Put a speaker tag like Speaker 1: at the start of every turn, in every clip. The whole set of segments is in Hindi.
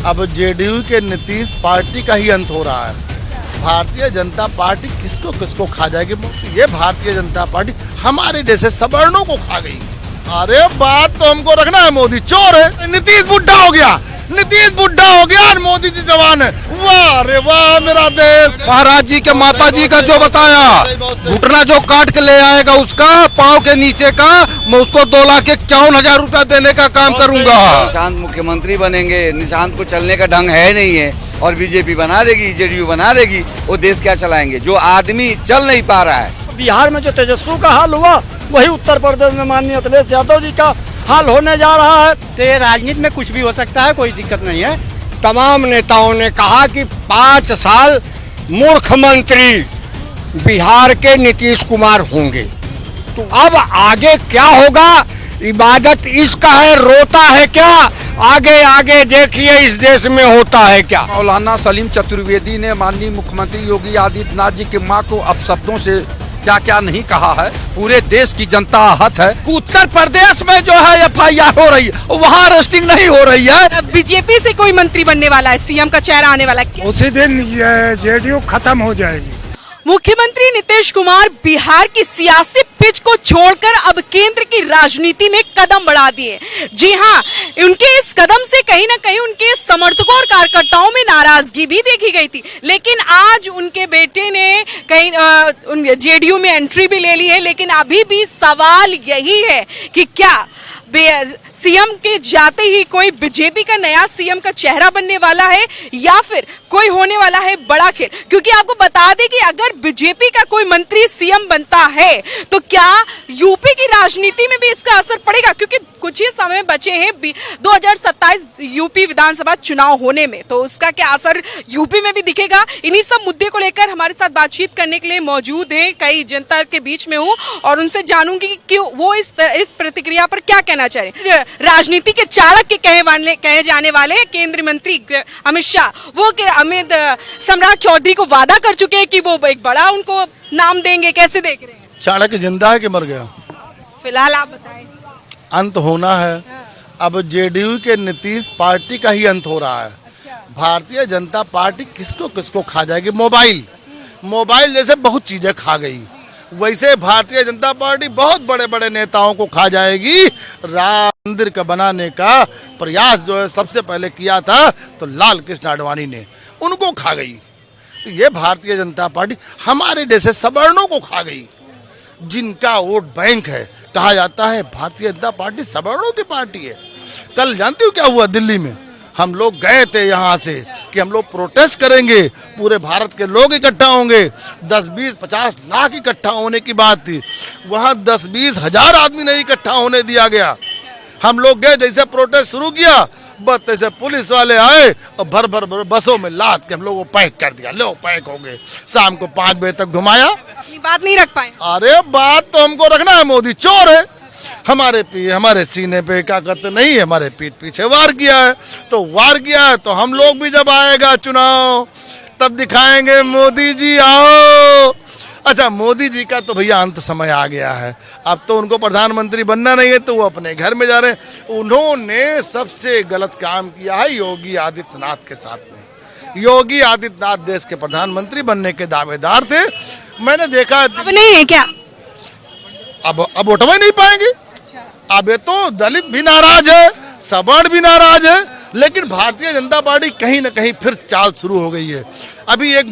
Speaker 1: अब जेडीयू के नीतीश पार्टी का ही अंत हो रहा है। भारतीय जनता पार्टी किसको किसको खा जाएगी? ये भारतीय जनता पार्टी हमारे जैसे सवर्णों को खा गई। अरे बात तो हमको रखना है, मोदी चोर है, नीतीश बुढ़ा हो गया, नीतीश बुढ़ा हो गया और मोदी जी जवान है। वाह रे वाह मेरा देश।
Speaker 2: महाराज जी के माता जी का जो बताया, घुटना जो काट के ले आएगा उसका पाँव के नीचे का, मैं उसको 2,51,000 रुपया देने का काम करूंगा।
Speaker 3: निशांत मुख्यमंत्री बनेंगे, निशांत को चलने का ढंग है नहीं है और बीजेपी बना देगी, जेडीयू बना देगी, वो देश क्या चलाएंगे? जो आदमी चल नहीं पा रहा है।
Speaker 4: बिहार में जो तेजस्वी का हाल हुआ वही उत्तर प्रदेश में माननीय अखिलेश यादव जी का हाल होने जा रहा है।
Speaker 5: तो ये राजनीति में कुछ भी हो सकता है, कोई दिक्कत नहीं है।
Speaker 6: तमाम नेताओं ने कहा कि 5 साल मुख्यमंत्री बिहार के नीतीश कुमार होंगे, तो अब आगे क्या होगा? इबादत इसका है, रोता है क्या? आगे आगे देखिए इस देश में होता है क्या।
Speaker 7: मौलाना सलीम चतुर्वेदी ने माननीय मुख्यमंत्री योगी आदित्यनाथ जी के मां को अपशब्दों से क्या क्या नहीं कहा है। पूरे देश की जनता आहत है। उत्तर प्रदेश में जो है FIR हो रही है, वहाँ अरेस्टिंग नहीं हो रही है।
Speaker 8: बीजेपी से कोई मंत्री बनने वाला है, सीएम का चेहरा आने वाला है।
Speaker 2: उसी दिन जेडीयू खत्म हो जाएगी।
Speaker 8: मुख्यमंत्री नीतीश कुमार बिहार की सियासी पिच को छोड़कर अब केंद्र की राजनीति में कदम बढ़ा दिए। जी हां, उनके इस कदम से कहीं ना कहीं उनके समर्थकों और कार्यकर्ताओं में नाराजगी भी देखी गई थी, लेकिन आज उनके बेटे ने कहीं जेडीयू में एंट्री भी ले ली है। लेकिन अभी भी सवाल यही है कि क्या सीएम के जाते ही कोई बीजेपी का नया सीएम का चेहरा बनने वाला है या फिर कोई होने वाला है बड़ा खेल? क्योंकि आपको बता दें कि अगर बीजेपी का कोई मंत्री सीएम बनता है तो क्या यूपी की राजनीति में भी इसका असर पड़ेगा? क्योंकि कुछ ही समय बचे हैं 2027 यूपी विधानसभा चुनाव होने में, तो उसका क्या असर यूपी में भी दिखेगा? इन्हीं सब मुद्दे को लेकर हमारे साथ बातचीत करने के लिए मौजूद है, कई जनता के बीच में हूँ और उनसे जानूंगी कि वो इस प्रतिक्रिया पर क्या कहना चाह रहे हैं। राजनीति के चाणक्य के कहे जाने वाले केंद्रीय मंत्री अमित शाह, वो अमित सम्राट चौधरी को वादा कर चुके हैं कि वो एक बड़ा उनको नाम देंगे। कैसे देख रहे हैं?
Speaker 1: चाणक्य जिंदा है कि मर गया?
Speaker 8: फिलहाल आप बताएं।
Speaker 1: अंत होना है। अब जेडीयू के नीतीश पार्टी का ही अंत हो रहा है। भारतीय जनता पार्टी किसको किसको खा जाएगी? मोबाइल जैसे बहुत चीजें खा गई, वैसे भारतीय जनता पार्टी बहुत बड़े बड़े नेताओं को खा जाएगी। राम मंदिर का बनाने का प्रयास जो है सबसे पहले किया था तो लाल कृष्ण आडवाणी ने, उनको खा गई। तो ये भारतीय जनता पार्टी हमारे जैसे सवर्णों को खा गई, जिनका वोट बैंक है। कहा जाता है भारतीय जनता पार्टी सवर्णों की पार्टी है। कल जानती हो क्या हुआ? दिल्ली में हम लोग गए थे यहाँ से कि हम लोग प्रोटेस्ट करेंगे, पूरे भारत के लोग इकट्ठा होंगे, 10, 20, 50 लाख इकट्ठा होने की बात थी। वहाँ 10-20 हजार आदमी नहीं इकट्ठा होने दिया गया। हम लोग गए, जैसे प्रोटेस्ट शुरू किया बस तैसे पुलिस वाले आए और भर बसों में लाद के हम लोग को पैक कर दिया। लो पैक हो गए। शाम को 5 बजे तक घुमाया।
Speaker 8: बात नहीं रख पाए।
Speaker 1: अरे बात तो हमको रखना है, मोदी चोर है। हमारे सीने पे क्या कहते नहीं है, हमारे पीठ पीछे वार किया है। तो वार किया है तो हम लोग भी जब आएगा चुनाव तब दिखाएंगे मोदी जी आओ। अच्छा, मोदी जी का तो भैया अंत समय आ गया है। अब तो उनको प्रधानमंत्री बनना नहीं है तो वो अपने घर में जा रहे हैं। उन्होंने सबसे गलत काम किया है योगी आदित्यनाथ के साथ में। योगी आदित्यनाथ देश के प्रधानमंत्री बनने के दावेदार थे। मैंने देखा
Speaker 8: अब नहीं है क्या?
Speaker 1: अब उठवा नहीं पाएंगे। अब ये तो दलित भी नाराज है, सवर्ण भी नाराज है, लेकिन भारतीय जनता पार्टी कहीं ना कहीं फिर चाल शुरू हो गई है। अभी एक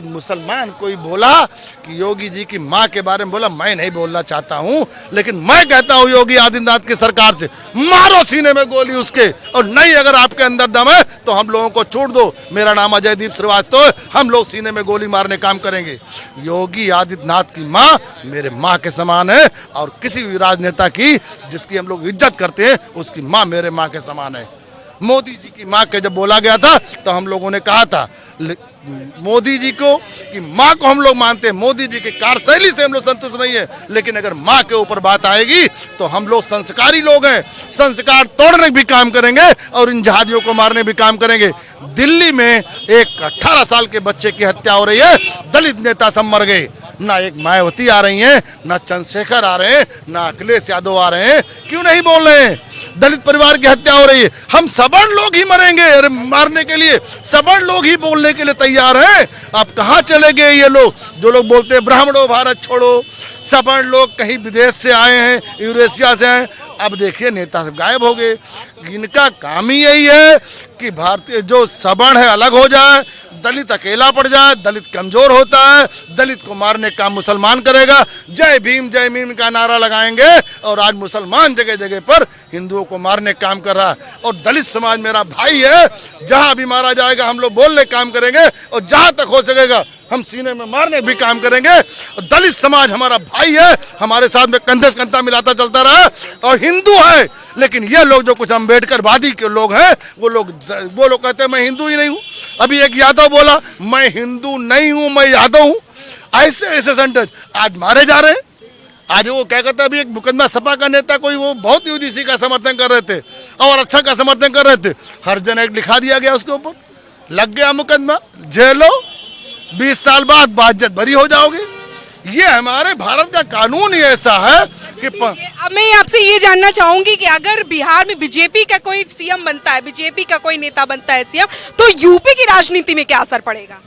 Speaker 1: मुसलमान कोई बोला कि योगी जी की मां के बारे में बोला, मैं नहीं बोलना चाहता हूं, लेकिन मैं कहता हूं योगी आदित्यनाथ की सरकार से मारो सीने में गोली उसके, और नहीं अगर आपके अंदर दम है तो हम लोगों को छोड़ दो। मेरा नाम अजयदीप श्रीवास्तव है, हम लोग सीने में गोली मारने काम करेंगे। योगी आदित्यनाथ की मां मेरे मां के समान है और किसी भी राजनेता की जिसकी हम लोग इज्जत करते हैं उसकी मां मेरे मां के समान है। मोदी जी की मां के जब बोला गया था तो हम लोगों ने कहा था मोदी जी को कि माँ को हम लोग मानते हैं, मोदी जी की कार्यशैली से हम लोग संतुष्ट नहीं है, लेकिन अगर माँ के ऊपर बात आएगी तो हम लोग संस्कारी लोग हैं, संस्कार तोड़ने भी काम करेंगे और इन जहादियों को मारने भी काम करेंगे। दिल्ली में एक 18 साल के बच्चे की हत्या हो रही है, दलित नेता सब मर गए। ना एक मायावती आ रही हैं, ना चंद्रशेखर आ रहे हैं, ना अखिलेश यादव आ रहे हैं। क्यों नहीं बोल रहे हैं? दलित परिवार की हत्या हो रही है, हम सवर्ण लोग ही मरेंगे अरे मारने के लिए, सवर्ण लोग ही बोलने के लिए तैयार हैं। अब कहाँ चले गए ये लोग जो लोग बोलते हैं ब्राह्मणों भारत छोड़ो? सवर्ण लोग कहीं विदेश से आए हैं, यूरेशिया से आए। अब देखिए नेता सब गायब हो गए। इनका काम ही यही है कि भारतीय जो सवर्ण है अलग हो जाए, दलित अकेला पड़ जाए, दलित कमजोर होता है, दलित को मारने का मुसलमान करेगा। जय भीम का नारा लगाएंगे और आज मुसलमान जगह जगह पर हिंदुओं को मारने का काम कर रहा है। और दलित समाज मेरा भाई है, जहां भी मारा जाएगा हम लोग बोलने काम करेंगे और जहां तक हो सकेगा हम सीने में मारने भी काम करेंगे। और दलित समाज हमारा भाई है, हमारे साथ में कंधे से कंधा मिलाता चलता रहा और हिंदू है। लेकिन ये लोग जो कुछ अम्बेडकरवादी के लोग हैं वो लोग कहते हैं मैं हिंदू ही नहीं हूँ। अभी एक यादव बोला मैं हिंदू नहीं हूँ, मैं यादव हूँ। ऐसे ऐसे सेंटेंस आज मारे जा रहे हैं। आज वो क्या कहते हैं, अभी एक मुकदमा सपा का नेता कोई वो बहुत यूजीसी का समर्थन कर रहे थे और अच्छा का समर्थन कर रहे थे, हरिजन एक्ट लिखा दिया गया उसके ऊपर, लग गया मुकदमा, जेलो 20 साल बाद बाज्जत बरी हो जाओगे। ये हमारे भारत का कानून ही ऐसा है कि
Speaker 8: अब मैं आपसे ये जानना चाहूंगी कि अगर बिहार में बीजेपी का कोई सीएम बनता है, बीजेपी का कोई नेता बनता है सीएम, तो यूपी की राजनीति में क्या असर पड़ेगा?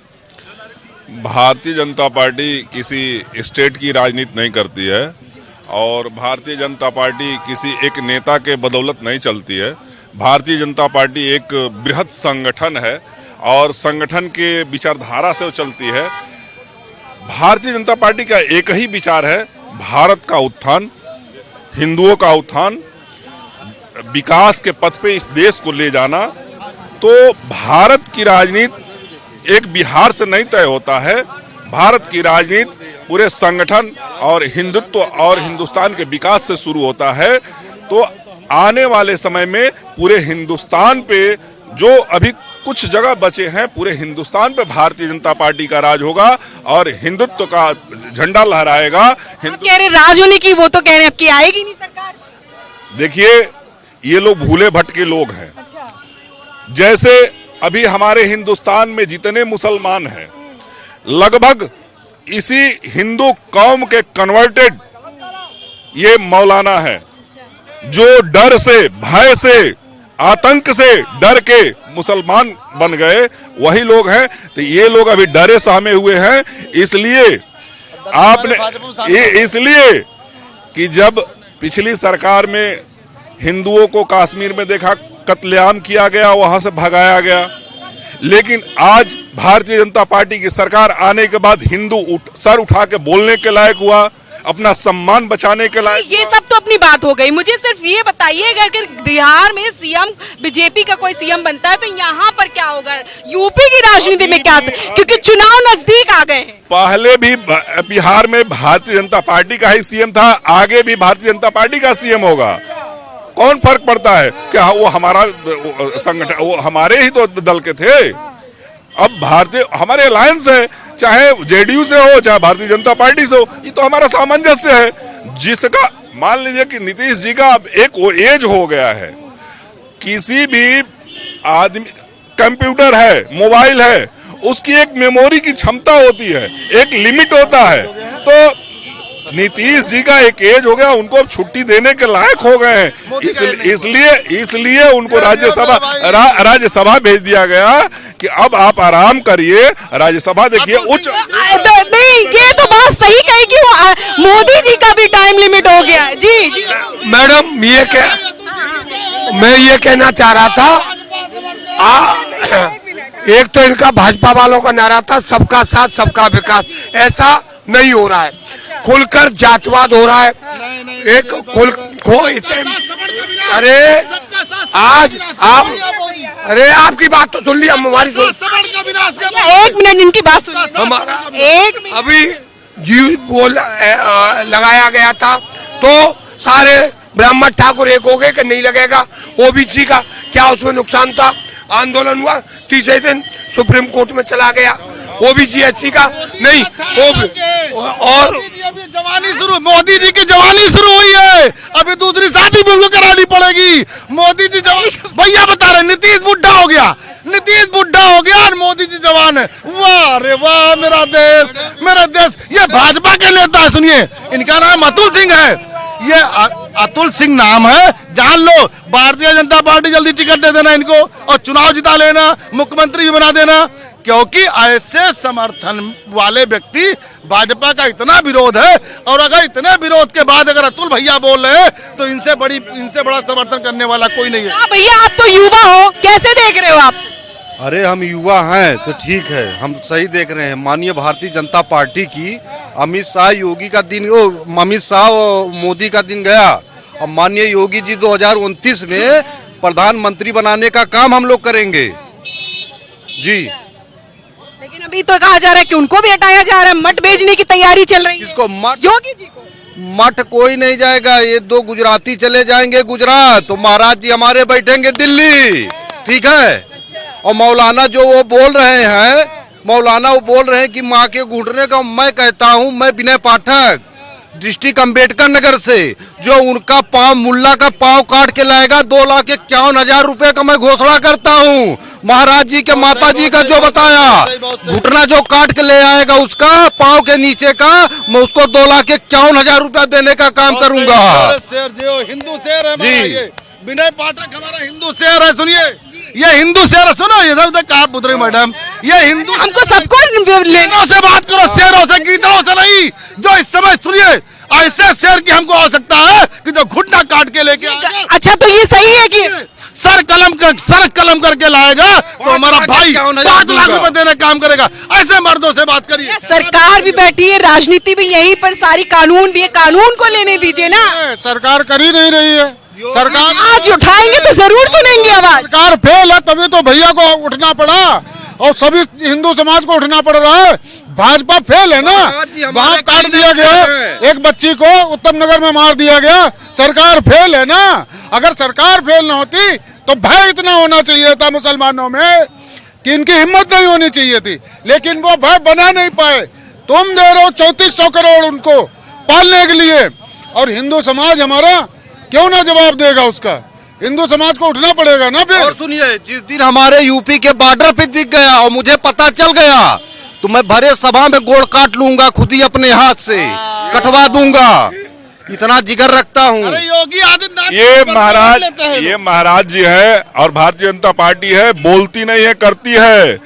Speaker 9: भारतीय जनता पार्टी किसी स्टेट की राजनीति नहीं करती है और भारतीय जनता पार्टी किसी एक नेता के बदौलत नहीं चलती है। भारतीय जनता पार्टी एक बृहद संगठन है और संगठन के विचारधारा से वो चलती है। भारतीय जनता पार्टी का एक ही विचार है, भारत का उत्थान, हिंदुओं का उत्थान, विकास के पथ पे इस देश को ले जाना। तो भारत की राजनीति एक बिहार से नहीं तय होता है, भारत की राजनीति पूरे संगठन और हिंदुत्व और हिंदुस्तान के विकास से शुरू होता है। तो आने वाले समय में पूरे हिंदुस्तान पे जो अभी कुछ जगह बचे हैं, पूरे हिंदुस्तान पे भारतीय जनता पार्टी का राज होगा और हिंदुत्व का झंडा लहराएगा।
Speaker 8: कह रहे राज होने की, वो तो कह रहे हैं कि आएगी नहीं सरकार।
Speaker 9: देखिए ये लोग भूले भटके लोग हैं।
Speaker 8: अच्छा।
Speaker 9: जैसे अभी हमारे हिंदुस्तान में जितने मुसलमान हैं लगभग इसी हिंदू कौम के कन्वर्टेड ये मौलाना है जो डर से, भय से, आतंक से डर के मुसलमान बन गए, वही लोग हैं। तो ये लोग अभी डरे सहमे हुए हैं। इसलिए इसलिए कि जब पिछली सरकार में हिंदुओं को कश्मीर में देखा कत्लेआम किया गया, वहां से भगाया गया, लेकिन आज भारतीय जनता पार्टी की सरकार आने के बाद हिंदू सर उठा के बोलने के लायक हुआ, अपना सम्मान बचाने के लायक।
Speaker 8: ये सब तो अपनी बात हो गई, मुझे सिर्फ ये बताइए अगर बिहार में सीएम बीजेपी का कोई सीएम बनता है तो यहाँ पर क्या होगा, यूपी की राजनीति में क्या, क्योंकि चुनाव नजदीक आ गए हैं।
Speaker 9: पहले भी बिहार में भारतीय जनता पार्टी का ही सीएम था, आगे भी भारतीय जनता पार्टी का सीएम होगा। कौन फर्क पड़ता है? क्या वो हमारा संगठन, वो हमारे ही तो दल के थे। अब भारतीय हमारे अलायंस है, चाहे जेडीयू से हो चाहे भारतीय जनता पार्टी से हो, ये तो हमारा सामंजस्य है। जिसका मान लीजिए कि नीतीश जी का अब एक वो एज हो गया है, किसी भी आदमी कंप्यूटर है, मोबाइल है, उसकी एक मेमोरी की क्षमता होती है, एक लिमिट होता है। तो नीतीश जी का एक एज हो गया, उनको अब छुट्टी देने के लायक हो गए हैं, इसलिए उनको राज्यसभा भेज दिया गया कि अब आप आराम करिए, राज्यसभा देखिए। उच्च
Speaker 8: नहीं, ये तो बात सही कही कि मोदी जी का भी टाइम लिमिट हो गया है। जी जी
Speaker 6: मैडम मैं ये कहना चाह रहा था, एक तो इनका भाजपा वालों का नारा था सबका साथ सबका विकास, ऐसा नहीं हो रहा है, खुलकर जातवाद हो रहा है। एक अरे आज आप, अरे आपकी बात तो सुन ली, हम हमारी सुन।
Speaker 8: एक मिनट इनकी बात सुन।
Speaker 6: हमारा एक अभी जी बोल लगाया गया था तो सारे ब्राह्मण ठाकुर एक हो गए कि नहीं लगेगा ओबीसी का, क्या उसमें नुकसान था? आंदोलन हुआ, तीसरे दिन सुप्रीम कोर्ट में चला गया, ओबीसी एससी का नहीं। और
Speaker 1: जवानी शुरू, मोदी जी की जवानी शुरू हुई है, अभी दूसरी शादी भी उनको करानी पड़ेगी। मोदी जी भैया बता रहे नीतीश बुढ़ा हो गया, नीतीश बुढ़ा हो गया और मोदी जी जवान है। वाह रे वाह, मेरा देश। ये भाजपा के नेता है, सुनिए, इनका नाम अतुल सिंह है। ये अतुल सिंह नाम है, जान लो। भारतीय जनता पार्टी जल्दी टिकट दे देना इनको और चुनाव जिता लेना, मुख्यमंत्री भी बना देना, क्योंकि ऐसे समर्थन वाले व्यक्ति भाजपा का इतना विरोध है। और अगर इतने विरोध के बाद अगर अतुल भैया बोल रहे हैं तो इनसे बड़ा समर्थन करने वाला कोई नहीं है।
Speaker 8: भैया आप तो युवा हो, कैसे देख रहे हो आप?
Speaker 2: अरे हम युवा हैं तो ठीक है, हम सही देख रहे हैं। माननीय भारतीय जनता पार्टी की अमित शाह योगी का दिन, अमित शाह और मोदी का दिन गया और माननीय योगी जी 2029 में प्रधानमंत्री बनाने का काम हम लोग करेंगे जी।
Speaker 8: लेकिन अभी तो कहा जा रहा है कि उनको भी हटाया जा रहा है, मठ भेजने की तैयारी चल रही है।
Speaker 2: किसको? मठ?
Speaker 8: योगी जी को।
Speaker 2: मठ कोई नहीं जाएगा, ये 2 गुजराती चले जाएंगे गुजरात, तो महाराज जी हमारे बैठेंगे दिल्ली, ठीक है। और मौलाना जो वो बोल रहे हैं कि माँ के घुटने का, मैं कहता हूँ, मैं विनय पाठक डिस्ट्रिक्ट अम्बेडकर नगर से, जो उनका पाँव, मुल्ला का पाँव काट के लाएगा 2,51,000 रुपए का मैं घोषणा करता हूँ। महाराज जी के माता जी का जो बताया, घुटना जो काट के ले आएगा उसका पाँव के नीचे का, मैं उसको 2,51,000 रुपया देने का काम करूंगा।
Speaker 1: हिंदू शेर है जी, विनय पाठक हमारा हिंदू शेर है। सुनिए, ये हिंदू शेर, सुनो इधर उधर कहा पुत्री मैडम, ये हिंदू,
Speaker 8: हमको सबको
Speaker 1: शेरों से बात करो, शेरों से, गीदड़ों से नहीं। जो इस समय, सुनिए, ऐसे शेर की हमको आवश्यकता है कि जो घुटना काट के लेके आएगा।
Speaker 8: अच्छा, तो ये सही है कि
Speaker 1: सर कलम करके लाएगा तो हमारा भाई 5 लाख रुपए देने काम करेगा। ऐसे मर्दों से बात करिए।
Speaker 8: सरकार भी बैठी है, राजनीति भी यहीं पर, सारी कानून भी है, कानून को लेने दीजिए ना।
Speaker 1: सरकार कर ही नहीं रही है। सरकार
Speaker 8: आज उठाएंगे तो जरूर सुनेंगे आवाज।
Speaker 1: सरकार फेल है, तभी तो भैया को उठना पड़ा और सभी हिंदू समाज को उठना पड़ रहा है। भाजपा फेल है ना, वहाँ काट दिया गया, एक बच्ची को उत्तम नगर में मार दिया गया। सरकार फेल है ना। अगर सरकार फेल ना होती तो भय इतना होना चाहिए था मुसलमानों में कि इनकी हिम्मत नहीं होनी चाहिए थी, लेकिन वो भय बना नहीं पाए। तुम दे रहे हो 3400 करोड़ उनको पालने के लिए, और हिंदू समाज हमारा क्यों ना जवाब देगा उसका? हिंदू समाज को उठना पड़ेगा ना फिर।
Speaker 2: और सुनिए, जिस दिन हमारे यूपी के बॉर्डर पे दिख गया और मुझे पता चल गया तो मैं भरे सभा में गोड़ काट लूंगा, खुद ही अपने हाथ से कटवा दूंगा, इतना जिगर रखता हूँ।
Speaker 1: योगी आदित्यनाथ
Speaker 9: ये महाराज जी है और भारतीय जनता पार्टी है, बोलती नहीं है, करती है।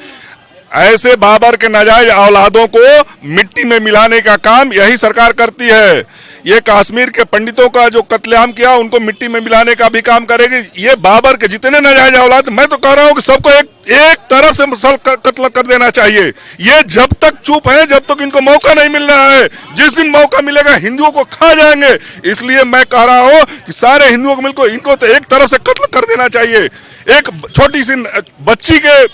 Speaker 9: ऐसे बाबर के नाजायज औलादों को मिट्टी में मिलाने का काम यही सरकार करती है। ये कश्मीर के पंडितों का जो कत्लेआम किया, उनको मिट्टी में मिलाने का भी काम करेगी। ये बाबर के जितने नाजायज औलाद, मैं तो कह रहा हूँ कि सबको एक तरफ से कत्ल कर देना चाहिए। ये जब तक चुप है, जब तक इनको मौका नहीं मिल रहा है, जिस दिन मौका मिलेगा हिंदुओं को खा जाएंगे। इसलिए मैं कह रहा हूँ कि सारे हिंदुओं को मिलकर इनको तो एक तरफ से कत्ल कर देना चाहिए। एक छोटी सी बच्ची के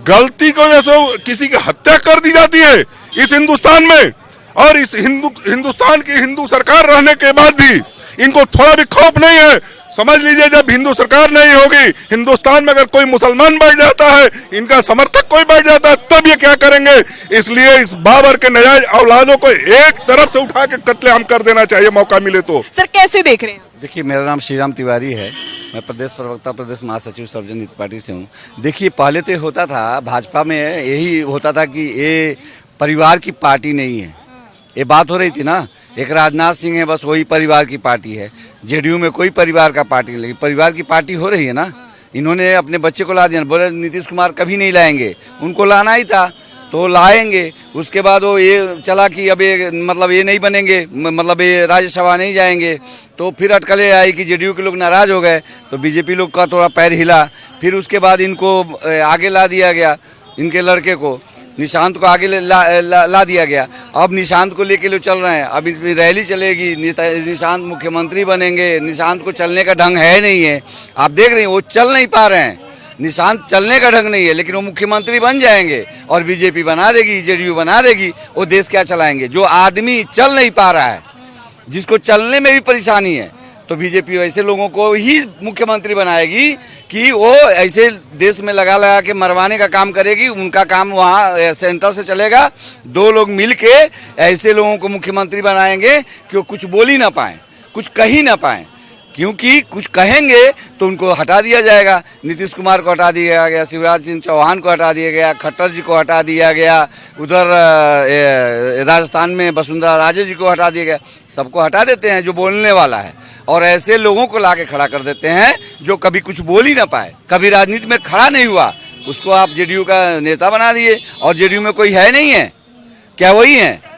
Speaker 9: गलती की वजह से किसी की हत्या कर दी जाती है इस हिंदुस्तान में, और इस हिंदुस्तान की हिंदू सरकार रहने के बाद भी इनको थोड़ा भी खौफ नहीं है। समझ लीजिए, जब हिंदू सरकार नहीं होगी हिंदुस्तान में, अगर कोई मुसलमान बढ़ जाता है, इनका समर्थक कोई बढ़ जाता है, तब ये क्या करेंगे? इसलिए इस बाबर के नाजायज औलादों को एक तरफ से उठा के कत्लेआम कर देना चाहिए, मौका मिले तो।
Speaker 8: सर कैसे देख रहे हैं?
Speaker 3: देखिए, मेरा नाम श्रीराम तिवारी है, मैं प्रदेश प्रवक्ता, प्रदेश महासचिव सर्वजन हित पार्टी से हूँ। देखिए, पहले तो होता था भाजपा में, यही होता था कि ये परिवार की पार्टी नहीं है। ये बात हो रही थी ना, एक राजनाथ सिंह है, बस वही परिवार की पार्टी है। जेडीयू में कोई परिवार का पार्टी नहीं, परिवार की पार्टी हो रही है ना। इन्होंने अपने बच्चे को ला दिया, बोले नीतीश कुमार कभी नहीं लाएंगे, उनको लाना ही था तो लाएंगे। उसके बाद वो ये चला कि अब ये मतलब ये नहीं बनेंगे, मतलब ये राज्यसभा नहीं जाएंगे, तो फिर अटकलें आई कि जेडीयू के लोग नाराज हो गए तो बीजेपी लोग का थोड़ा पैर हिला। फिर उसके बाद इनको आगे ला दिया गया, इनके लड़के को, निशांत को आगे ला दिया गया। अब निशांत को लेके लोग चल रहे हैं, अब इसमें रैली चलेगी, निशांत मुख्यमंत्री बनेंगे। निशांत को चलने का ढंग है नहीं है, आप देख रहे हैं वो चल नहीं पा रहे हैं। निशांत चलने का ढंग नहीं है, लेकिन वो मुख्यमंत्री बन जाएंगे और बीजेपी बना देगी, जेडीयू बना देगी, वो देश क्या चलाएंगे? जो आदमी चल नहीं पा रहा है, जिसको चलने में भी परेशानी है, तो बीजेपी ऐसे लोगों को ही मुख्यमंत्री बनाएगी कि वो ऐसे देश में लगा लगा के मरवाने का काम करेगी। उनका काम वहाँ सेंटर से चलेगा, 2 लोग मिल के ऐसे लोगों को मुख्यमंत्री बनाएंगे कि वो कुछ बोल ही ना पाए, कुछ कह ही ना पाए, क्योंकि कुछ कहेंगे तो उनको हटा दिया जाएगा। नीतीश कुमार को हटा दिया गया, शिवराज सिंह चौहान को हटा दिया गया, खट्टर जी को हटा दिया गया, उधर राजस्थान में वसुंधरा राजे जी को हटा दिया गया। सबको हटा देते हैं जो बोलने वाला है, और ऐसे लोगों को लाके खड़ा कर देते हैं जो कभी कुछ बोल ही ना पाए, कभी राजनीति में खड़ा नहीं हुआ, उसको आप जेडीयू का नेता बना दिए। और जेडीयू में कोई है नहीं है, क्या वही है?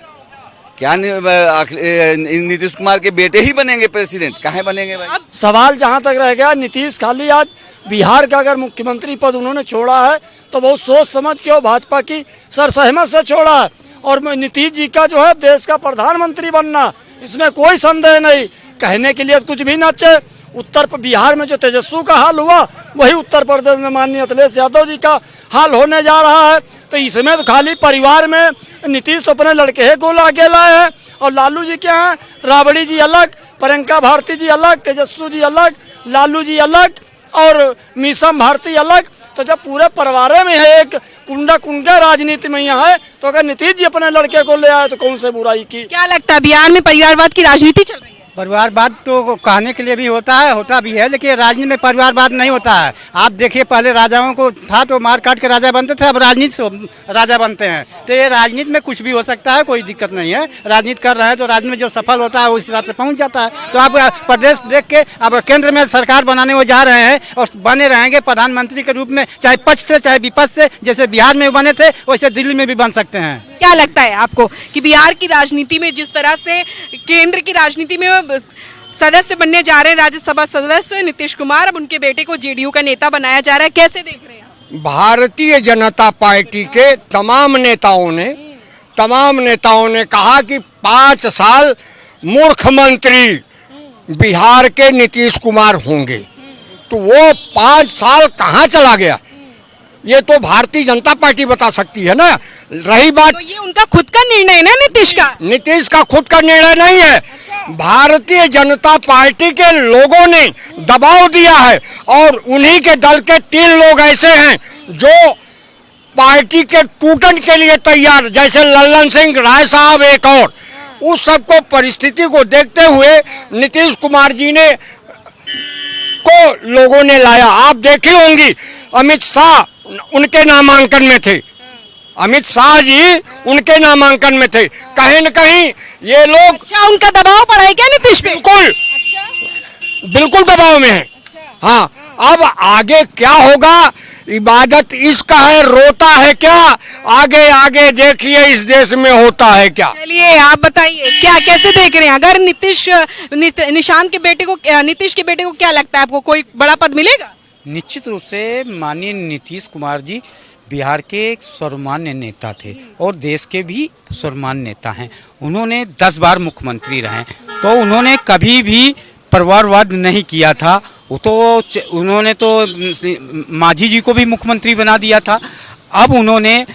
Speaker 3: क्या नीतीश कुमार के बेटे ही बनेंगे प्रेसिडेंट? कहाँ बनेंगे भाई?
Speaker 4: सवाल जहां तक रह गया, नीतीश खाली आज बिहार का अगर मुख्यमंत्री पद उन्होंने छोड़ा है तो बहुत सोच समझ के और भाजपा की सरसहमत से छोड़ा है। और नीतीश जी का जो है देश का प्रधानमंत्री बनना, इसमें कोई संदेह नहीं। कहने के लिए कुछ भी न चे। बिहार में जो तेजस्वी का हाल हुआ, वही उत्तर प्रदेश में माननीय अखिलेश यादव जी का हाल होने जा रहा है। तो इसमें तो खाली परिवार में नीतीश अपने लड़के को लाके लाए हैं, और लालू जी क्या हैं? राबड़ी जी अलग, प्रियंका भारती जी अलग, तेजस्वी जी अलग, लालू जी अलग और मीसम भारती अलग। तो जब पूरे परिवार में है, एक कुंडा राजनीति में यहाँ है, तो अगर नीतीश जी अपने लड़के को ले आए तो कौन से बुराई की?
Speaker 8: क्या लगता है बिहार में परिवारवाद की राजनीति चल रही है?
Speaker 5: परिवारवाद तो कहने के लिए भी होता भी है, लेकिन राजनीति में परिवारवाद नहीं होता है। आप देखिए, पहले राजाओं को था तो मार काट के राजा बनते थे, अब राजनीति से राजा बनते हैं। तो ये राजनीति में कुछ भी हो सकता है, कोई दिक्कत नहीं है। राजनीति कर रहे हैं तो राजनीति में जो सफल होता है उस हिसाब से पहुंच जाता है। तो आप प्रदेश देख के अब केंद्र में सरकार बनाने वो जा रहे हैं और बने रहेंगे प्रधानमंत्री के रूप में, चाहे पक्ष से चाहे विपक्ष से। जैसे बिहार में बने थे वैसे दिल्ली में भी बन सकते हैं।
Speaker 8: क्या लगता है आपको कि बिहार की राजनीति में जिस तरह से केंद्र की राजनीति में सदस्य बनने जा रहे हैं, राज्यसभा सदस्य नीतीश कुमार, अब उनके बेटे को जेडीयू का नेता बनाया जा रहा है, कैसे देख रहे हैं?
Speaker 6: भारतीय जनता पार्टी के तमाम नेताओं ने कहा कि 5 साल मुख्यमंत्री बिहार के नीतीश कुमार होंगे। तो वो 5 साल कहाँ चला गया, ये तो भारतीय जनता पार्टी बता सकती है ना। रही बात,
Speaker 8: तो ये उनका खुद का निर्णय है ना, नीतीश का
Speaker 6: खुद का निर्णय नहीं है। भारतीय जनता पार्टी के लोगों ने दबाव दिया है, और उन्हीं के दल के 3 लोग ऐसे हैं जो पार्टी के टूटन के लिए तैयार, जैसे लल्लन सिंह राय साहब एक और। उस सबको परिस्थिति को देखते हुए नीतीश कुमार जी ने को लोगों ने लाया। आप देखी होंगी अमित शाह उनके नामांकन में थे, अमित शाह जी उनके नामांकन में थे। कहीं न कहीं ये लोग,
Speaker 8: अच्छा, उनका दबाव पड़ा है क्या नीतीश पे?
Speaker 6: बिल्कुल दबाव में है। हाँ, अब आगे क्या होगा? इबादत इसका है, रोता है क्या? आगे देखिए इस देश में होता है क्या।
Speaker 8: चलिए आप बताइए, क्या कैसे देख रहे हैं? अगर नीतीश के बेटे को क्या लगता है आपको, कोई बड़ा पद मिलेगा?
Speaker 5: निश्चित रूप से माननीय नीतीश कुमार जी बिहार के एक सर्वमान्य नेता थे और देश के भी सर्वमान्य नेता हैं। उन्होंने 10 बार मुख्यमंत्री रहे, तो उन्होंने कभी भी परिवारवाद नहीं किया था। वो तो उन्होंने तो मांझी जी को भी मुख्यमंत्री बना दिया था। अब उन्होंने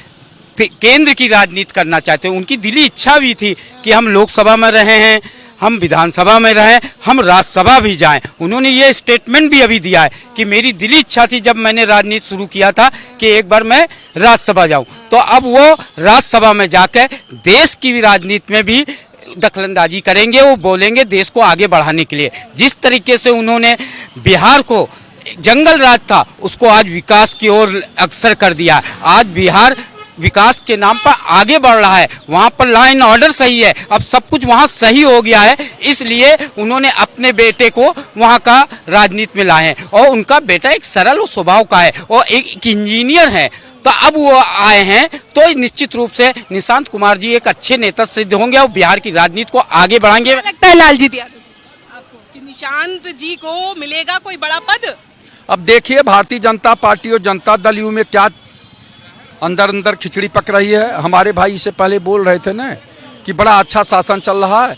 Speaker 5: केंद्र की राजनीति करना चाहते हैं। उनकी दिली इच्छा भी थी कि हम लोकसभा में रहे हैं, हम विधानसभा में रहें, हम राज्यसभा भी जाएं। उन्होंने ये स्टेटमेंट भी अभी दिया है कि मेरी दिली इच्छा थी जब मैंने राजनीति शुरू किया था कि एक बार मैं राज्यसभा जाऊं। तो अब वो राज्यसभा में जाकर देश की भी राजनीति में भी दखलंदाजी करेंगे। वो बोलेंगे देश को आगे बढ़ाने के लिए। जिस तरीके से उन्होंने बिहार को जंगल राज था उसको आज विकास की ओर अग्रसर कर दिया। आज बिहार विकास के नाम पर आगे बढ़ रहा है। वहाँ पर लॉ एंड ऑर्डर सही है, अब सब कुछ वहाँ सही हो गया है। इसलिए उन्होंने अपने बेटे को वहाँ का राजनीति में लाए हैं, और उनका बेटा एक सरल स्वभाव का है और एक इंजीनियर है। तो अब वो आए हैं तो निश्चित रूप से निशांत कुमार जी एक अच्छे नेता सिद्ध होंगे और बिहार की राजनीति को आगे बढ़ाएंगे।
Speaker 8: लगता है लालजी यादव आपको कि निशांत जी को मिलेगा कोई बड़ा पद?
Speaker 7: अब देखिए भारतीय जनता पार्टी और जनता दल यू में क्या अंदर खिचड़ी पक रही है। हमारे भाई इससे पहले बोल रहे थे ना कि बड़ा अच्छा शासन चल रहा है।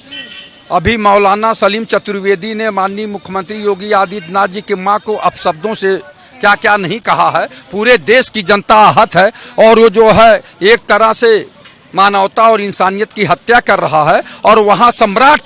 Speaker 7: अभी मौलाना सलीम चतुर्वेदी ने माननीय मुख्यमंत्री योगी आदित्यनाथ जी की मां को अपशब्दों से क्या क्या नहीं कहा है। पूरे देश की जनता आहत है, और वो जो है एक तरह से मानवता और इंसानियत की हत्या कर रहा है, और वहां सम्राट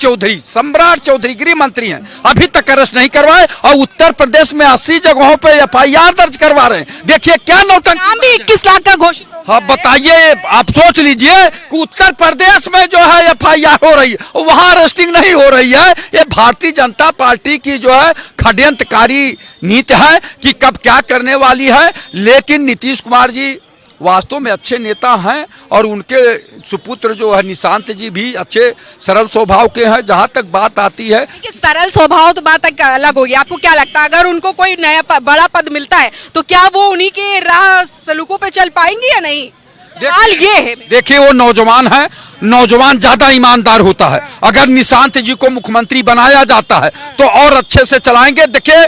Speaker 7: चौधरी गृह मंत्री हैं, अभी तक अरेस्ट नहीं करवाए, और उत्तर प्रदेश में 80 जगहों पे FIR दर्ज करवा रहे हैं। देखिए क्या नौटंकी।
Speaker 8: नाम भी 21 लाख का घोषित हो गया
Speaker 7: हाँ
Speaker 8: है।
Speaker 7: बताइए, आप सोच लीजिए कि उत्तर प्रदेश में जो है FIR हो रही है, वहां अरेस्टिंग नहीं हो रही है। ये भारतीय जनता पार्टी की जो है षड्यंत्रकारी नीति है कि कब क्या करने वाली है। लेकिन नीतीश कुमार जी वास्तव में अच्छे नेता हैं, और उनके सुपुत्र जो है निशांत जी भी अच्छे सरल स्वभाव के हैं। जहां तक बात आती है
Speaker 8: कि सरल स्वभाव तो बात अलग होगी। आपको क्या लगता है अगर उनको कोई नया बड़ा पद मिलता है तो क्या वो उन्हीं के राह सलूकों पे चल पाएंगे या नहीं? सवाल ये है।
Speaker 7: देखिए वो नौजवान है, नौजवान ज्यादा ईमानदार होता है। अगर निशांत जी को मुख्यमंत्री बनाया जाता है तो और अच्छे से चलाएंगे। देखिए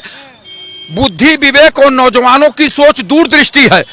Speaker 7: बुद्धि विवेक और नौजवानों की सोच दूरदृष्टि है।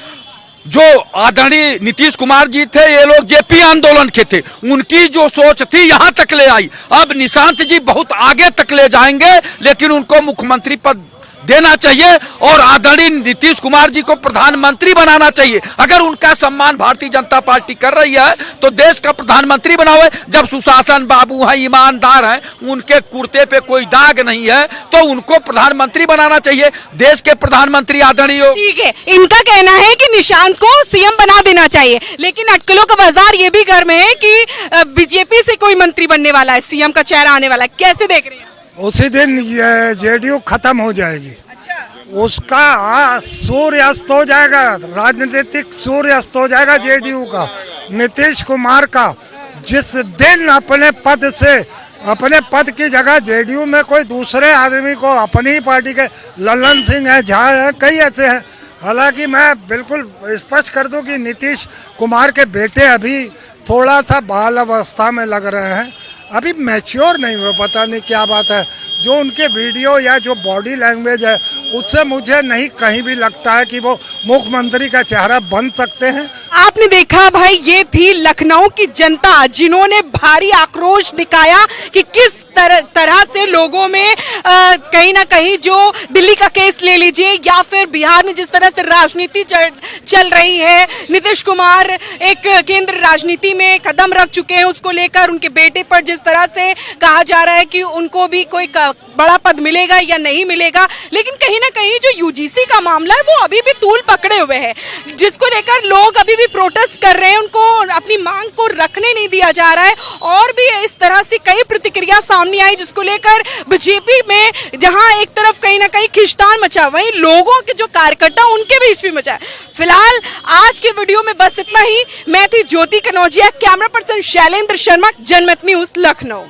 Speaker 7: जो आदरणीय नीतीश कुमार जी थे, ये लोग जेपी आंदोलन के थे, उनकी जो सोच थी यहाँ तक ले आई। अब निशांत जी बहुत आगे तक ले जाएंगे, लेकिन उनको मुख्यमंत्री पद देना चाहिए और आदरणीय नीतीश कुमार जी को प्रधानमंत्री बनाना चाहिए। अगर उनका सम्मान भारतीय जनता पार्टी कर रही है तो देश का प्रधानमंत्री बनाओ। जब सुशासन बाबू हैं, ईमानदार हैं, उनके कुर्ते पे कोई दाग नहीं है, तो उनको प्रधानमंत्री बनाना चाहिए। देश के प्रधानमंत्री आदरणीय।
Speaker 8: ठीक है, इनका कहना है कि निशांत को सीएम बना देना चाहिए, लेकिन अटकलों का बाजार ये भी गर्म है कि बीजेपी से कोई मंत्री बनने वाला है, सीएम का चेहरा आने वाला है। कैसे देख रहे हैं?
Speaker 10: उसी दिन जेडीयू खत्म हो जाएगी।
Speaker 8: अच्छा।
Speaker 10: उसका सूर्यास्त हो जाएगा, राजनीतिक सूर्यास्त हो जाएगा जेडीयू का। नीतीश कुमार का जिस दिन अपने पद की जगह जेडीयू में कोई दूसरे आदमी को, अपनी ही पार्टी के ललन सिंह है, झा है, कई ऐसे हैं। हालांकि मैं बिल्कुल स्पष्ट कर दूं कि नीतीश कुमार के बेटे अभी थोड़ा सा बाल अवस्था में लग रहे हैं, अभी मैच्योर नहीं हुए। पता नहीं क्या बात है, जो उनके वीडियो या जो बॉडी लैंग्वेज है उससे मुझे नहीं कहीं भी लगता है कि वो मुख्यमंत्री का चेहरा बन सकते हैं।
Speaker 8: आपने देखा भाई, ये थी लखनऊ की जनता जिन्होंने भारी आक्रोश दिखाया कि किस तरह से लोगों में कहीं ना कहीं जो दिल्ली का केस ले लीजिए या फिर बिहार में जिस तरह से राजनीति चल रही है, नीतीश कुमार एक केंद्र राजनीति में कदम रख चुके हैं, उसको लेकर उनके बेटे पर जिस तरह से कहा जा रहा है कि उनको भी कोई बड़ा पद मिलेगा या नहीं मिलेगा। लेकिन कहीं ना कहीं जो यूजीसी का मामला है वो अभी भी तूल पकड़े हुए है, जिसको लेकर लोग अभी भी प्रोटेस्ट कर रहे हैं, उनको अपनी मांग को रखने नहीं दिया जा रहा है। और भी इस तरह से कई प्रतिक्रिया सामने आई जिसको लेकर बीजेपी में जहां एक तरफ कहीं ना कहीं खिंचतान मचा, वहीं लोगों के जो कार्यकर्ता उनके बीच भी मचा। फिलहाल आज के वीडियो में बस इतना ही। मैं थी ज्योति कनौजिया, कैमरा पर्सन शैलेंद्र शर्मा, जनमत न्यूज लखनऊ।